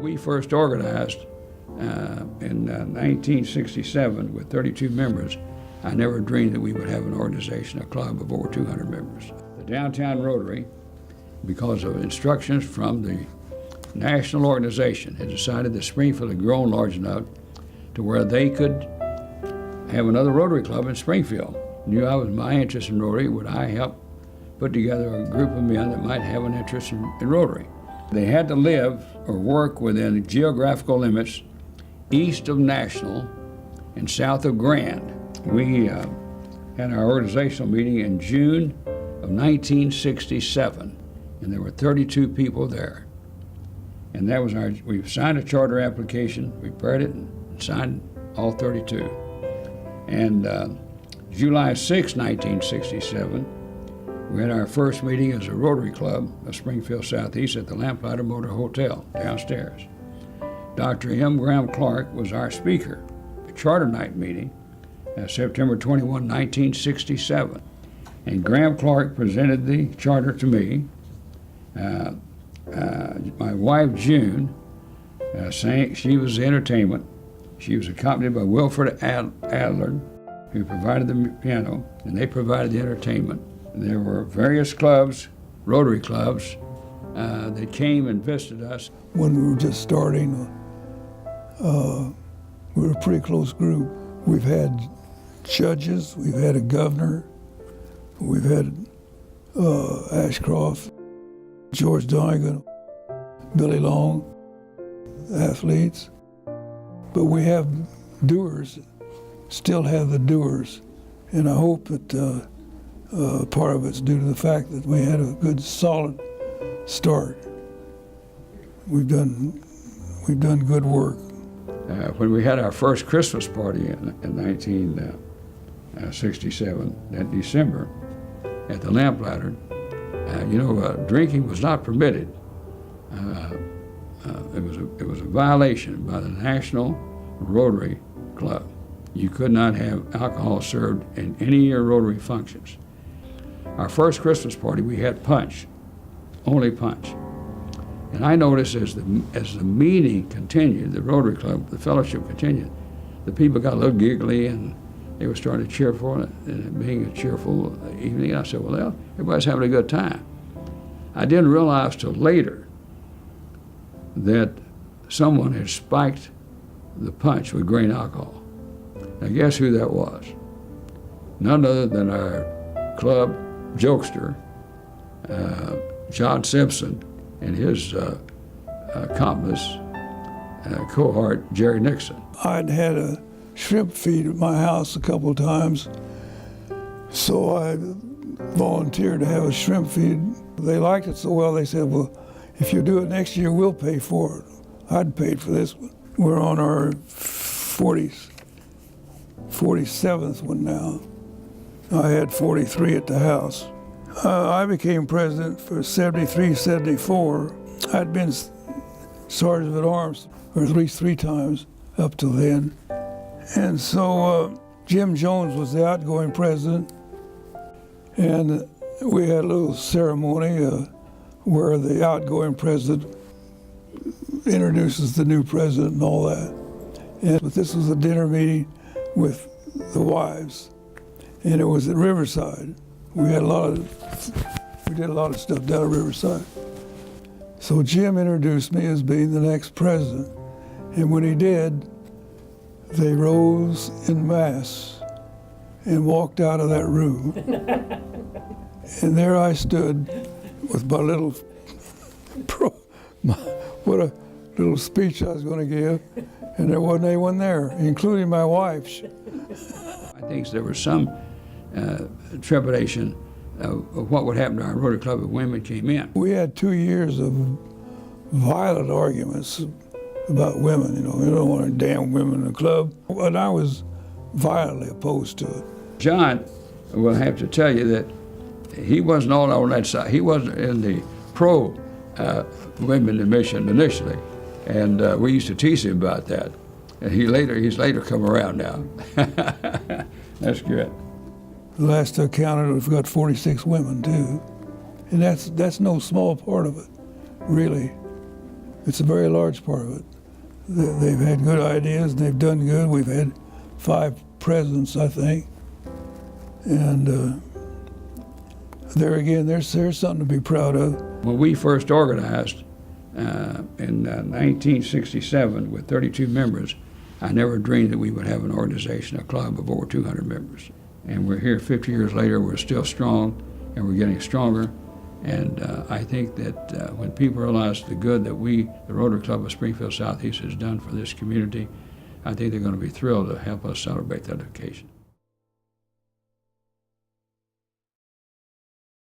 We first organized in 1967 with 32 members. I never dreamed that we would have an organization, a club of over 200 members. The Downtown Rotary, because of instructions from the national organization, had decided that Springfield had grown large enough to where they could have another Rotary Club in Springfield. Knew I was my interest in Rotary. Would I help put together a group of men that might have an interest in Rotary? They had to live or work within geographical limits east of National and south of Grand. We had our organizational meeting in June of 1967, and there were 32 people there. And that was we signed a charter application, we prepared it, and signed all 32. And July 6, 1967, we had our first meeting as a Rotary Club of Springfield Southeast at the Lamplighter Motor Hotel downstairs. Dr. M. Graham Clark was our speaker. A charter night meeting, September 21, 1967. And Graham Clark presented the charter to me. My wife, June, sang. She was the entertainment. She was accompanied by Wilfred Adler, who provided the piano, and they provided the entertainment. There were various clubs, Rotary clubs, that came and visited us. When we were just starting, we were a pretty close group. We've had judges, we've had a governor, we've had Ashcroft, George Donegan, Billy Long, athletes. But we have doers, still have the doers. And I hope that part of it's due to the fact that we had a good, solid start. We've done good work. When we had our first Christmas party in 1967, that December, at the Lamplighter, drinking was not permitted. It was a violation by the National Rotary Club. You could not have alcohol served in any of your Rotary functions. Our first Christmas party, we had punch, only punch. And I noticed as the meeting continued, the Rotary Club, the fellowship continued, the people got a little giggly and they were starting to cheer for it, and being a cheerful evening. I said, well, everybody's having a good time. I didn't realize till later that someone had spiked the punch with grain alcohol. Now guess who that was? None other than our club jokester, John Simpson, and his accomplice, cohort, Jerry Nixon. I'd had a shrimp feed at my house a couple of times, so I volunteered to have a shrimp feed. They liked it so well, they said, well, if you do it next year, we'll pay for it. I'd paid for this one. We're on our 47th one now. I had 43 at the house. I became president for 73, 74. I'd been sergeant at arms, or at least 3 times up till then. And so Jim Jones was the outgoing president, and we had a little ceremony where the outgoing president introduces the new president and all that. But this was a dinner meeting with the wives, and it was at Riverside. We did a lot of stuff down at Riverside. So Jim introduced me as being the next president, and when he did, they rose en masse and walked out of that room. And there I stood with my little, what a little speech I was going to give, and there wasn't anyone there, including my wife. I think there was some trepidation of what would happen to our Rotary Club if women came in. We had 2 years of violent arguments about women. We don't want any damn women in the club. And I was violently opposed to it. John will have to tell you that he wasn't all on that side. He wasn't in the pro-women admission initially. And we used to tease him about that. And he's later come around now. That's good. The last I counted, we've got 46 women too. And that's no small part of it, really. It's a very large part of it. They've had good ideas, and they've done good. We've had 5 presidents, I think. And there again, there's something to be proud of. When we first organized in 1967 with 32 members, I never dreamed that we would have an organization, a club of over 200 members. And we're here 50 years later, we're still strong, and we're getting stronger. And I think that when people realize the good that the Rotary Club of Springfield Southeast has done for this community, I think they're going to be thrilled to help us celebrate that occasion.